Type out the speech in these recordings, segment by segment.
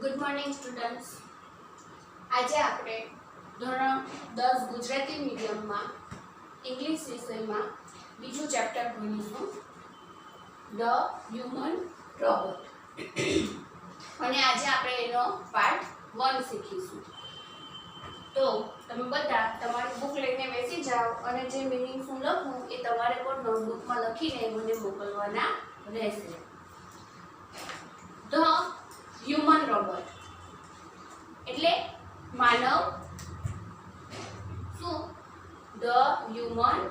Good morning students. આજે આપણે ધોરણ 10 ગુજરાતી મીડિયમમાં ઇંગ્લિશ વિષયમાં બીજું ચેપ્ટર ભણીશું, ધ હ્યુમન રોબોટ. અને આજે આપણે એનો પાર્ટ 1 શીખીશું. તો તમે બધા તમારી બુક લઈને બેસી જાઓ અને જે મિનિંગ હું લખું એ તમારે પણ નોટબુકમાં લખીને મને મોકલવાના રહેશે. ધ હ્યુમન રોબોટ એટલે માનવ શું? The human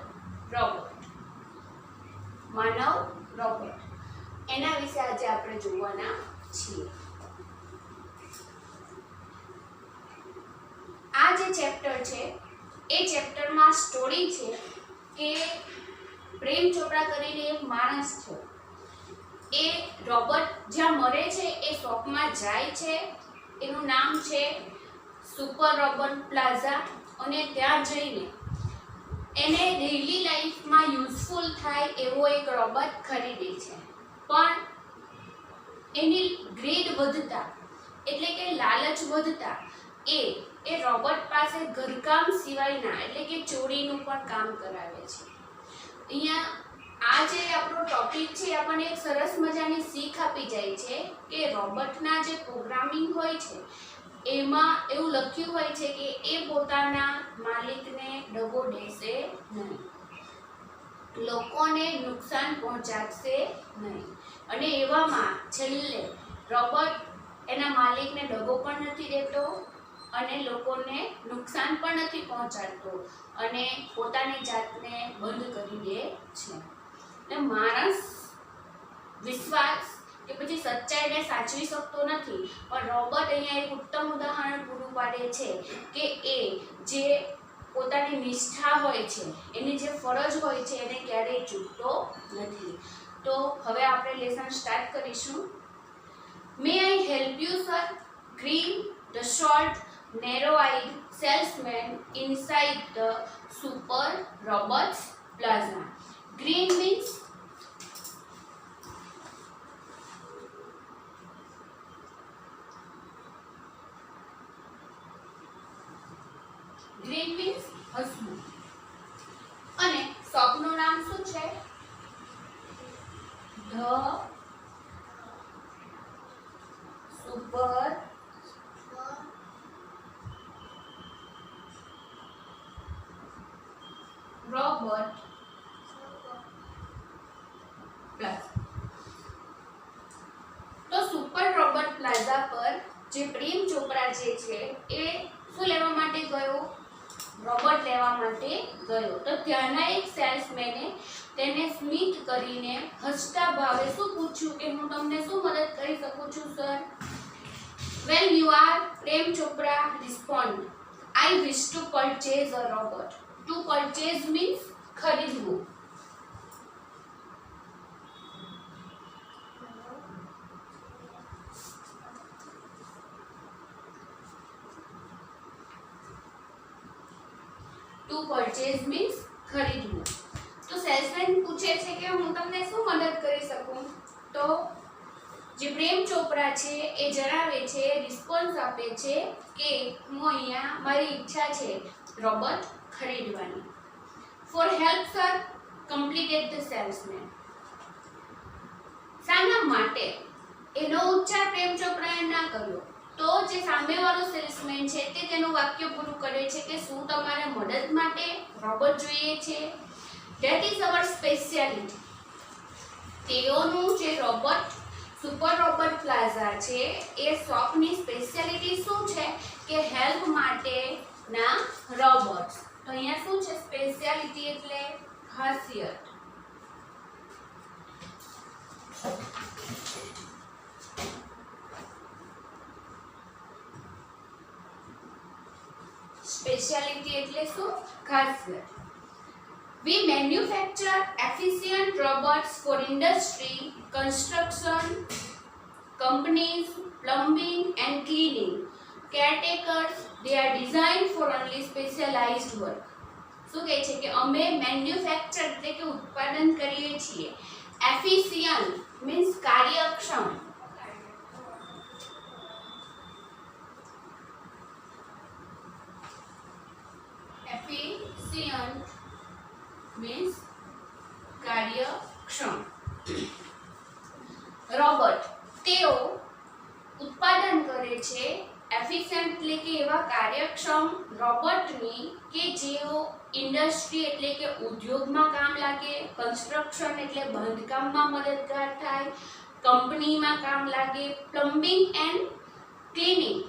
robot, Manav robot. એના વિશે આજે આપણે જોવાના છીએ. આ જે ચેપ્ટર છે એ ચેપ્ટરમાં સ્ટોરી છે કે પ્રેમ ચોપડા કરીને એક માણસ છે. એ રોબોટ જ્યાં મરે છે એ શોપમાં જાય છે. એનું નામ છે સુપર રોબોટ પ્લાઝા. અને ત્યાં જઈને એને ડેઈલી લાઈફમાં યુઝફુલ થાય એવો એક રોબોટ ખરીદે છે. પણ એની ગ્રીડ વધતા એટલે કે લાલચ વધતા એ રોબોટ પાસે ઘરકામ સિવાયના એટલે કે ચોરીનું પણ કામ કરાવે છે. અહીંયા આ જે આપણો ટોપિક છે આપણને એક સરસ મજાની શીખ આપી જાય છે કે રોબોટના જે પ્રોગ્રામિંગ હોય છે એમાં એવું લખ્યું હોય છે કે એ પોતાના માલિકને દગો દેશે નહીં, લોકોને નુકસાન પહોંચાડશે નહીં. અને એવામાં છેલ્લે રોબોટ એના માલિકને દગો પણ નથી દેતો અને લોકોને નુકસાન પણ નથી પહોંચાડતો અને પોતાની જાતને બંધ કરી દે છે. એટલે માણસ વિશ્વાસ કે પછી સચ્ચાઈને સાચવી શકતો નથી, પણ રોબોટ અહીંયા એક ઉત્તમ ઉદાહરણ પૂરું પાડે છે કે એ જે પોતાની નિષ્ઠા હોય છે, એની જે ફરજ હોય છે એને ક્યારેય ચૂકતો નથી. તો હવે આપણે લેસન સ્ટાર્ટ કરીશું. May I help you sir? Green the short narrow-eyed salesman inside the super robots plaza. Green means હસવું. અને શોપનું નામ શું છે? The super robot plaza. તો સુપર રોબોટ પ્લાઝા પર જે પ્રેમ ચોપડા જે છે એ શું લેવા માટે ગયો? રોબોટ લેવા માટે ગયો. તો ત્યાંના એક સેલ્સમેને તેને સ્મિત કરીને હસતા ભાવે શું પૂછ્યું કે હું તમને શું મદદ કરી શકું છું sir? Well you are Prem Chopra respond, I wish to purchase a robot. To purchase means ખરીદવું. ટુ પરચેઝ મીન્સ ખરીદવું. તો સેલ્સમેન પૂછે છે કે હું તમને શું મદદ કરી શકું? તો જે પ્રેમ ચોપડા છે એ જણાવે છે, રિસ્પોન્સ આપે છે કે હું અહીંયા મારી ઈચ્છા છે રોબોટ ખરીદવાની. For help sir completed the salesman. શાના માટે? એનો ઉચ્ચાર પ્રેમ ચોપડાએ ના કર્યો. તો જે સામેવાળો સેલ્સમેન છે તે તેનું વાક્ય પૂરું કરે છે કે શું તમારે મદદ માટે રોબોટ જોઈએ છે? That is our speciality. તેઓનું જે રોબોટ સુપર રોબોટ પ્લાઝા છે એ શોપની સ્પેશિયાલિટી શું છે કે હેલ્પ માટેના રોબોટ્સ. તો અહીંયા શું છે? સ્પેશિયાલિટી એટલે ખાસિયત. સ્પેશિયાલિટી એટલે શું? ખાસિયત. We manufacture efficient robots for industry, construction, companies, plumbing and cleaning. Caretakers, they are designed for only specialized work. શું કહે છે કે અમે મેન્યુફેક્ચર એટલે કે ઉત્પાદન કરીએ છીએ. એફિશિયન્ટ મીન્સ કાર્યક્ષમ. રોબોટ તેઓ ઉત્પાદન કરે છે એફિશિયન્ટ એટલે કે એવા કાર્યક્ષમ રોબોટની કે જેઓ ઇન્ડસ્ટ્રી એટલે કે ઉદ્યોગમાં કામ લાગે, કન્સ્ટ્રક્શન એટલે બાંધકામમાં મદદગાર થાય, કંપનીમાં કામ લાગે, પ્લમ્બિંગ એન્ડ ક્લીનિંગ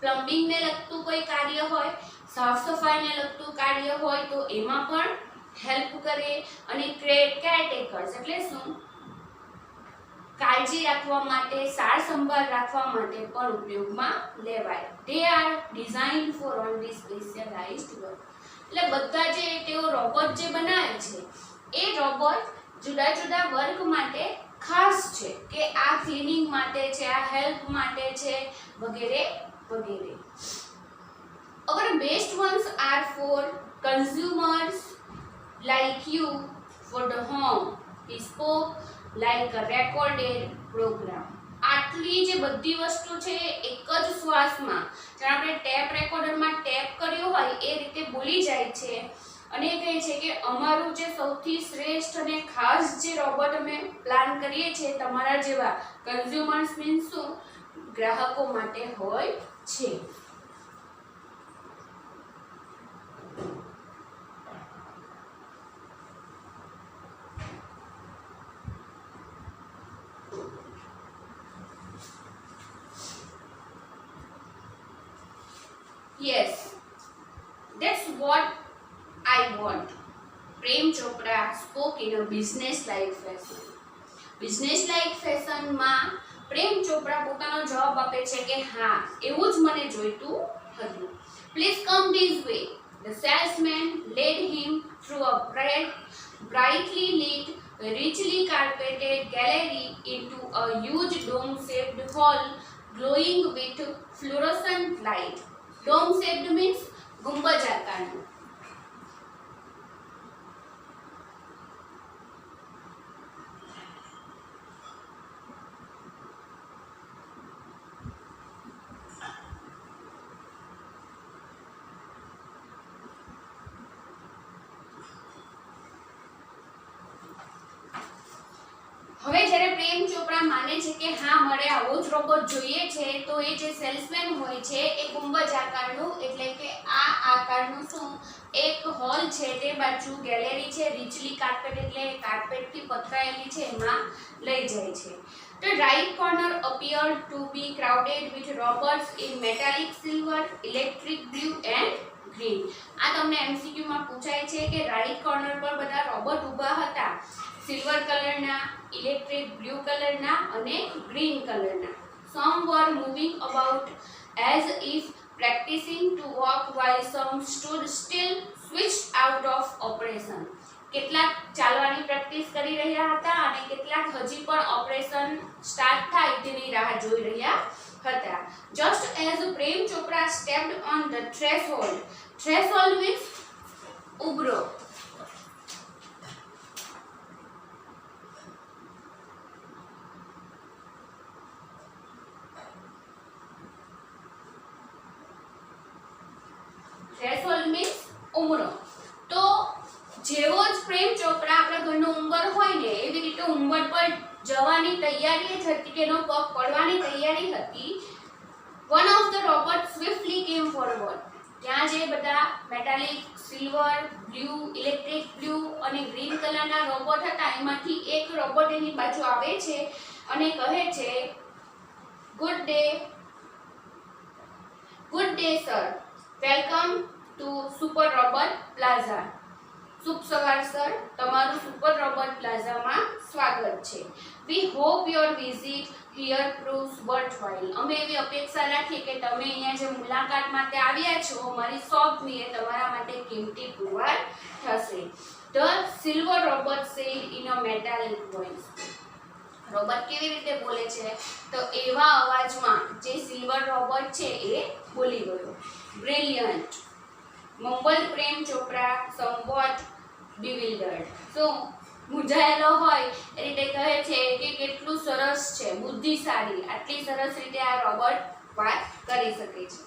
પ્લમ્બિંગને લગતું કોઈ કાર્ય હોય, સાફ સફાઈને લગતું કાર્ય હોય તો એમાં પણ હેલ્પ કરે, અને કેરટેકર્સ એટલે શું કાળજી રાખવા માટે, સાર સંભાળ રાખવા માટે પણ ઉપયોગમાં લેવાય. They are designed for only specialized work. એટલે બધા જે તેઓ રોબોટ જે બનાવે છે એ રોબોટ જુદા જુદા વર્ક માટે ખાસ છે કે આ ક્લીનિંગ માટે છે, આ હેલ્પ માટે છે, વગેરે વગેરે. Our best ones are for consumers like you, for the home we spoke like a recorded program. આટલી જે બધી વસ્તુ છે એક જ શ્વાસમાં જ્યારે આપણે ટેપ રેકોર્ડરમાં ટેપ કર્યો હોય એ રીતે બોલી જાય છે, અને કહે છે કે અમારું જે સૌથી શ્રેષ્ઠ અને ખાસ જે રોબોટ અમે પ્લાન કરીએ છીએ તમારા જેવા કન્ઝ્યુમર્સ મીન્સ શું ગ્રાહકો માટે હોય છે. Yes, that's what I want. Prem Chopra spoke in a business-like fashion. Business-like fashion માં પ્રેમ ચોપરા પોતાનો જવાબ આપે છે કે હા એવું જ મને જોઈતું હતું. Please come this way. The salesman led him through a brightly lit, richly carpeted gallery into a huge dome-shaped hall glowing with fluorescent light. Dome shaped means ગુંબજ આકારનું. હવે જ્યારે પ્રેમ ચોપરા માને છે કે હા મારે આવો જ રોબોટ જોઈએ છે તો એ જે સેલ્સમેન હોય છે એ ગુંબજ આકારનું એટલે કે આ આકારનું શું એક હોલ છે તે બાજુ ગેલેરી છે રીચલી કાર્પેટ એટલે કાર્પેટથી પથરાયેલી છે એમાં લઈ જાય છે. The right corner appeared to be crowded with robots in metallic silver, electric blue and green. આ તમને MCQ માં પૂછાય છે કે રાઈટ કોર્નર પર બધા રોબોટ ઊભા હતા સિલ્વર કલરના, ઇલેક્ટ્રિક બ્લુ કલરના અને ગ્રીન કલરના. Some were moving about as if practicing to walk while some stood still switched out of operation. કેટલાક ચાલવાની પ્રેક્ટિસ કરી રહ્યા હતા અને કેટલાક હજી પણ ઓપરેશન સ્ટાર્ટ થાય તેની રાહ જોઈ રહ્યા હતા. Just as Prem Chopra stepped on the threshold. Threshold means ઉભરો. થ્રેશોલ્ડ મીન્સ ઉંબરો. તો જેવો જ પ્રેમ ચોપરા આપણા ઘરનો ઉંબર હોય ને એવી રીતે ઉંબર પર જવાની તૈયારી જ હતી કે એનો પગ પડવાની તૈયારી હતી. One of the robots swiftly came forward. ત્યાં જે બધા metallic silver blue electric blue અને ગ્રીન કલરના રોબોટ હતા એમાંથી એક રોબોટ એની બાજુ આવે છે અને કહે છે good day sir, welcome to super robot plaza. શુભ સવાર સર, તમારું સુપર રોબોટ પ્લાઝામાં સ્વાગત છે. We hope your visit here proves worthwhile. અમે એવી અપેક્ષા રાખીએ કે તમે અહીંયા જે મુલાકાત માટે આવ્યા છો મારી શોપની એ તમારા માટે કિંમતી પુરવાર થશે. The silver robot sad in a metallic voice. Robot કેવી રીતે બોલે છે તો એવા અવાજમાં જે સિલ્વર રોબોટ છે એ બોલી ગયો. Brilliant mumbled Prem Chopra, somewhat bewildered. So મૂંઝાયેલો હોય એ રીતે કહે છે કે કેટલું સરસ છે, બુદ્ધિશાળી, આટલી સરસ રીતે આ રોબોટ વાત કરી શકે છે.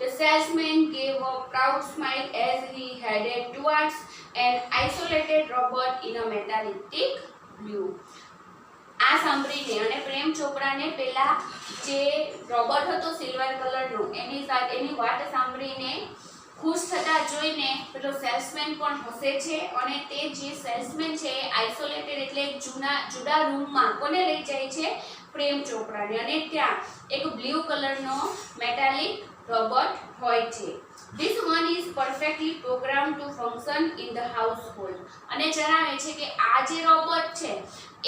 The salesman gave a proud smile as he headed towards an isolated robot in a metallic blue. આ સાંભળીને અને પ્રેમ ચોપડાને પેલા જે રોબોટ હતો સિલ્વર કલરનો એની વાત સાંભળીને ખુશ થતા જોઈને પેલો સેલ્સમેન પણ હસે છે અને તે જે સેલ્સમેન છે એ આઇસોલેટેડ એટલે એક જુદા રૂમમાં કોને લઈ જાય છે પ્રેમ ચોપડાને અને ત્યાં એક બ્લુ કલરનો મેટાલિક રોબોટ હોય છે. This one is perfectly programmed to function in the household અને જણાવે છે કે આ જે રોબોટ છે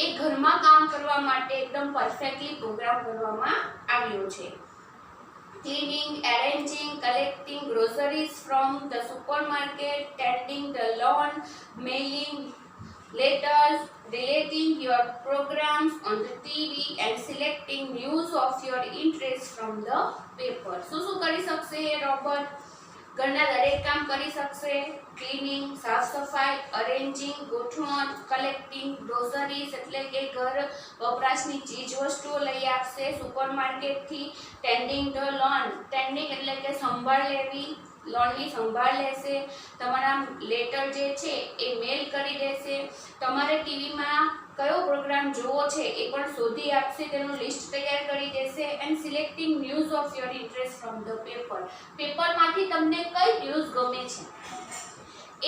એ ઘરમાં કામ કરવા માટે એકદમ પરફેક્ટલી પ્રોગ્રામ કરવામાં આવ્યો છે. Cleaning, arranging, collecting groceries from the supermarket, tending the lawn, mailing letters, relating your programs on the TV and selecting news of your interest from the paper. શું કરી શકશે એ રોબોટ? ઘરના દરેક કામ કરી શકશે. ક્લીનિંગ, સાફ સફાઈ, અરેન્જિંગ, ગોઠવણ, કલેક્ટિંગ ગ્રોસરીઝ એટલે કે ઘર વપરાશની ચીજ વસ્તુઓ લઈ આપશે સુપરમાર્કેટથી. ટેન્ડિંગ ધ લોન, ટેન્ડિંગ એટલે કે સંભાળ લેવી, લોનની સંભાળ લેશે. તમારા લેટર જે છે એ મેલ કરી દેશે. તમારે ટીવીમાં કયો પ્રોગ્રામ જોવો છે એ પણ શોધી આપશે, તેનું લિસ્ટ તૈયાર કરી દેશે. And selecting news of your interest from the paper, પેપરમાંથી તમને કઈ ન્યૂઝ ગમે છે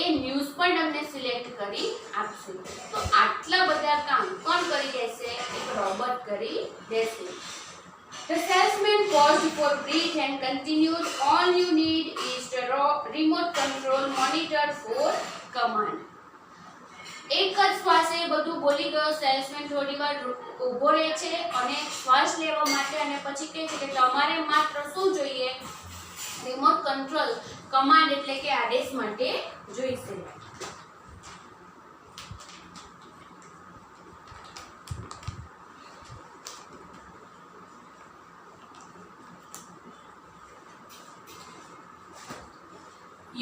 એ ન્યૂઝ પણ તમને સિલેક્ટ કરી આપશે. તો આટલા બધા કામ કોણ કરી દેશે? એક રોબોટ કરી દેશે. The salesman paused for breath and continued, all you need is the remote control monitor for command. એક જ શ્વાસે બધું બોલી ગયો સેલ્સમેન. થોડી વાર ઊભો રહે છે અને શ્વાસ લેવા માટે અને પછી કહે છે કે તમારે માત્ર શું જોઈએ? રિમોટ કંટ્રોલ કમાન્ડ એટલે કે આદેશ માટે જોઈશે.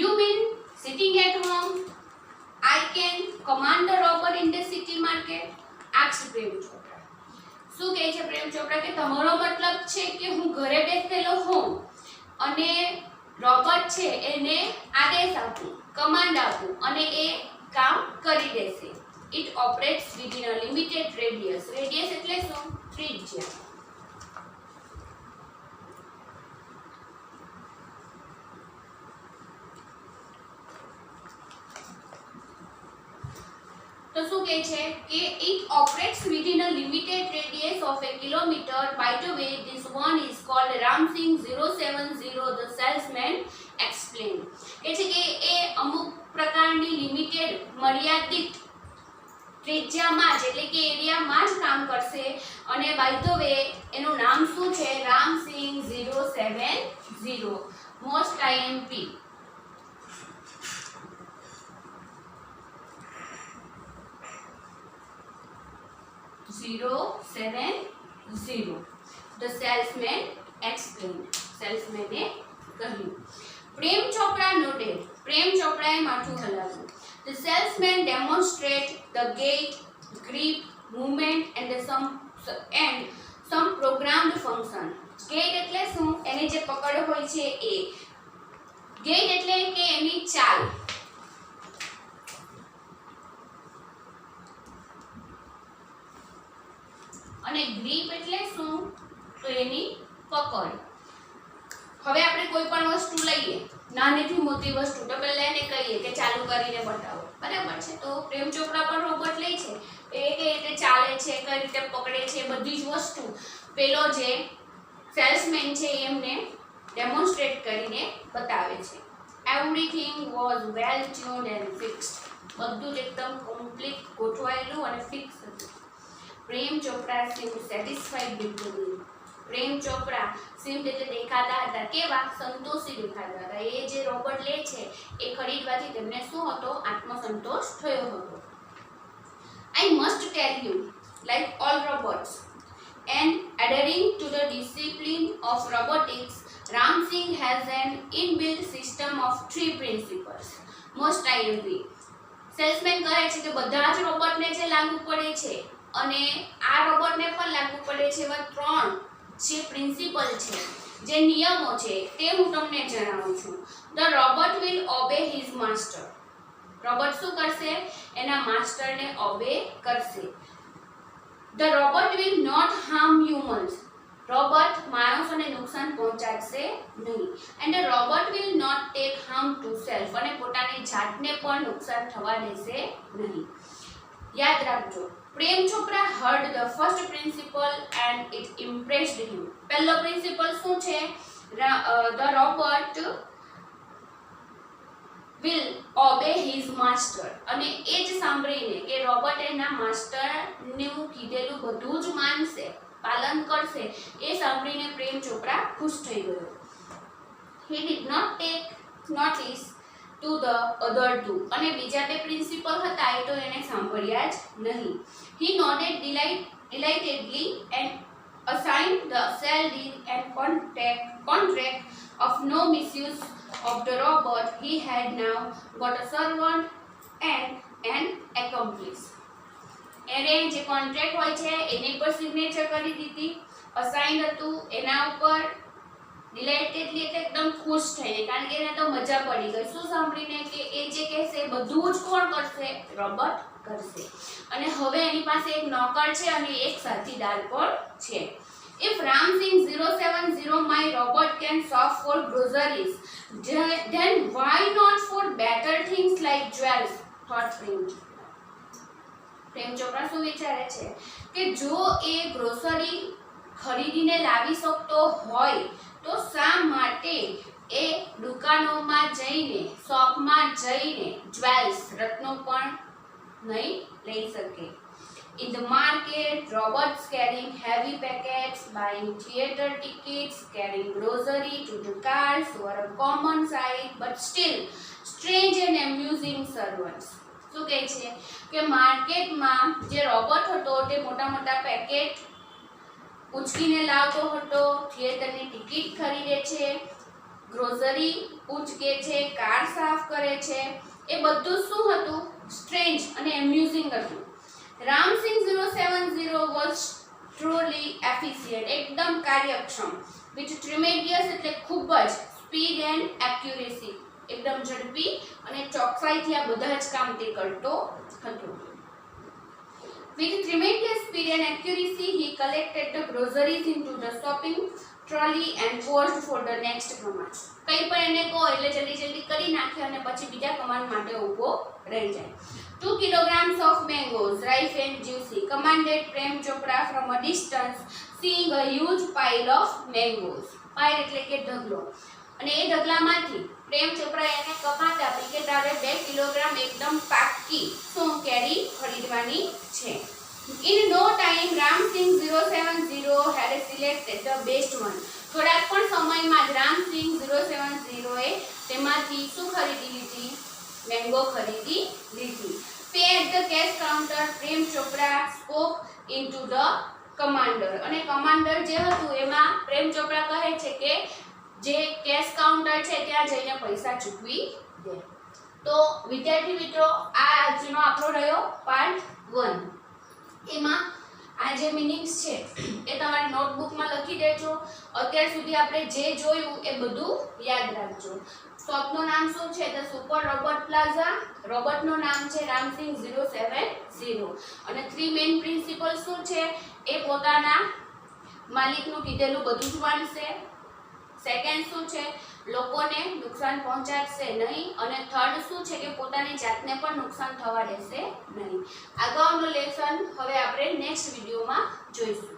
You mean sitting at home? I can command the robot in the city market? asked પ્રેમ ચોપડા. શું કહે છે પ્રેમ ચોપડા કે તમારો મતલબ છે કે હું ઘરે બેસેલો હોઉં અને રોબોટ છે એને આદેશ આપું, કમાન્ડ આપું અને એ કામ કરી દેશે. It operates within a limited radius. Radius એટલે શું? ત્રિજ્યા. તો શું કહે છે કે it operates within a limited radius of a kilometer. By the way, this one is called Ramsing 070, the salesman explained. કહે છે કે એ અમુક પ્રકારની લિમિટેડ મર્યાદિત ત્રિજ્યામાં જ એટલે કે એરિયામાં જ કામ કરશે અને બાય ધ વે એનું નામ શું છે? Ram Singh 070. Most IMP. The salesman explained. સેલ્સમેને કહ્યું. પ્રેમ ચોપડા noted. પ્રેમ ચોપડાએ માથું હલાવ્યું. The salesman demonstrate the gait, grip, movement and some programmed function. Gait એટલે શું? એની જે પકડ હોય છે એ. Gait એટલે કે એની ચાલ. અને ગ્રીપ એટલે શું? તો એની પકડ. હવે આપણે કોઈ પણ વસ્તુ લઈએ, નાનીથી મોટી વસ્તુ, તો પહેલા એને કહીએ કે ચાલુ કરીને બતાવો, બરાબર છે? તો પ્રેમ ચોપડા પર રોબોટ લે છે, એ કઈ રીતે ચાલે છે, કઈ રીતે પકડે છે, બધી જ વસ્તુ પેલો જે સેલ્સમેન છે એમને ડેમોન્સ્ટ્રેટ કરીને બતાવે છે. Everything was well tuned and fixed. બધું જ એકદમ કમ્પ્લીટ ગોઠવાયેલું અને ફિક્સ હતું. પ્રેમ ચોપડા seemed satisfied with the deal. Prem Chopra seemed એટલે દેખાતા હતા કેવા? સંતોષી દેખાતા હતા. એ જે રોબોટ લે છે એ ખરીદવાથી તેમને શું હતો? આત્મસંતોષ થયો હતો. I must tell you, like all robots and adhering to the discipline of robotics, Ramsing has an inbuilt system of 3 principles. Most IMP. Salesman કહે છે કે બધા જ રોબોટને જે લાગુ પડે છે અને આ રોબોટને પણ લાગુ પડે છે એવા 3 જે પ્રિન્સિપલ છે, જે નિયમો છે તે હું તમને જણાવું છું. The robot will obey his master. Robot શું કરશે? એના માસ્ટરને ઓબે કરશે. The robot will not harm humans. Robot માણસોને નુકસાન પહોંચાડશે નહીં. And the robot will not take harm to self. અને પોતાની જાતને પણ નુકસાન થવા દેશે નહીં. યાદ રાખજો, Prem Chopra heard the first principle and it impressed him. પહેલો પ્રિન્સિપલ શું છે? The robot will obey his master. અને એ જ સાંભળીને કે રોબોટ એના માસ્ટરનું કીધેલું બધું જ માનશે, પાલન કરશે, એ સાંભળીને પ્રેમ ચોપરા ખુશ થઈ ગયો. He did not take notice to the other two. અને બીજા બે પ્રિન્સિપલ હતા એ તો એને સાંભળ્યા જ નહીં. He nodded delightedly and assigned the cell deed and contract of no misuse of the robot. He had now got a servant and an accomplice. એને જે કોન્ટ્રાક્ટ હોય છે એની પર સિગ્નેચર કરી દીધી, અસાઇન હતું એના ઉપર, ડિલાઇટેડલી એટલે એકદમ ખુશ થઈને, કારણ કે એને તો મજા પડી ગઈ શું સાંભળીને કે એ જે કહેશે બધું જ કોણ કરશે? રોબોટ કરશે. અને હવે એની પાસે એક નોકર છે અને એક સાથીદાર પણ છે. If Ramsingh 070 my robot can shop for groceries, then why not for better things like jewels? Thought Prem Chopra શું વિચારે છે કે જો એ ગ્રોસરી ખરીદીને લાવી શકતો હોય તો શા માટે એ દુકાનોમાં જઈને, શોપમાં જઈને જ્વેલ્સ, રત્નો પણ નહીં લઈ શકે. In the market, robots carrying heavy packets, buying theater tickets, carrying grocery to the cars were a common sight, but still strange and amusing servants. શું કહે છે કે માર્કેટમાં જે રોબોટ હતો તે મોટા મોટા પેકેટ ઉચકીને લાવતો હતો, થિયેટરની ટિકિટ ખરીદે છે, ગ્રોસરી ઉચકે છે, કાર સાફ કરે છે, એ બધું શું હતું? સ્ટ્રેન્જ અને એમ્યુઝિંગ હતું. Ramsingh 070 was truly efficient, એકદમ કાર્યક્ષમ, with tremendous એટલે ખૂબ જ, speed and accuracy, એકદમ ઝડપી અને ચોકસાઈથી આ બધા જ કામ તે કરતો હતો. With tremendous speed and accuracy, he collected the groceries into the shopping trolley and paused for the next command. કંઈ પણ એને કહો એટલે જલ્દી જલ્દી કરી નાખે અને પછી બીજા કમાન્ડ માટે ઊભો રહી જાય. 2 kilograms of mangoes, ripe and juicy, commanded Prem Chopra from a distance, seeing a huge pile of mangoes. Pile એટલે કે ઢગલો. અને એ ઢગલામાંથી પ્રેમ ચોપરા એને કમાન્ડ આપી કે તારે 2 કિલોગ્રામ એકદમ પાકી શું કેરી ખરીદવાની છે. In no time, Ramsingh 070 had selected the best one. થોડાક પણ સમયમાં જ Ramsingh 070 એ તેમાંથી શું ખરીદી લીધી? મેંગો ખરીદી લીધી. Pay at the cash counter, Prem Chopra spoke into the commander. અને કમાન્ડર જે હતું એમાં પ્રેમ ચોપરા કહે છે કે જે કેશ કાઉન્ટર છે ત્યાં જઈને પૈસા ચૂકવી દે. તો વિદ્યાર્થી મિત્રો આ આજનો આપણો રહ્યો પાર્ટ 1. એમાં આ જે મીનિંગ્સ છે એ તમારી નોટબુકમાં લખી દેજો. અત્યાર સુધી આપણે જે જોયું એ બધું યાદ રાખજો. શોપનું નામ શું છે? The super robot plaza. રોબોટનું નામ છે રામસિંગ 070. અને 3 મેઇન પ્રિન્સિપલ શું છે? એ પોતાના માલિકનું કીધેલું બધું જ માનશે. સેકન્ડ શું છે? લોકોને નુકસાન પહોંચાડશે નહીં. અને થર્ડ શું છે કે પોતાની જાતને પણ નુકસાન થવા દેશે નહીં. આગળનું લેસન હવે આપણે નેક્સ્ટ વિડીયોમાં જોઈશું.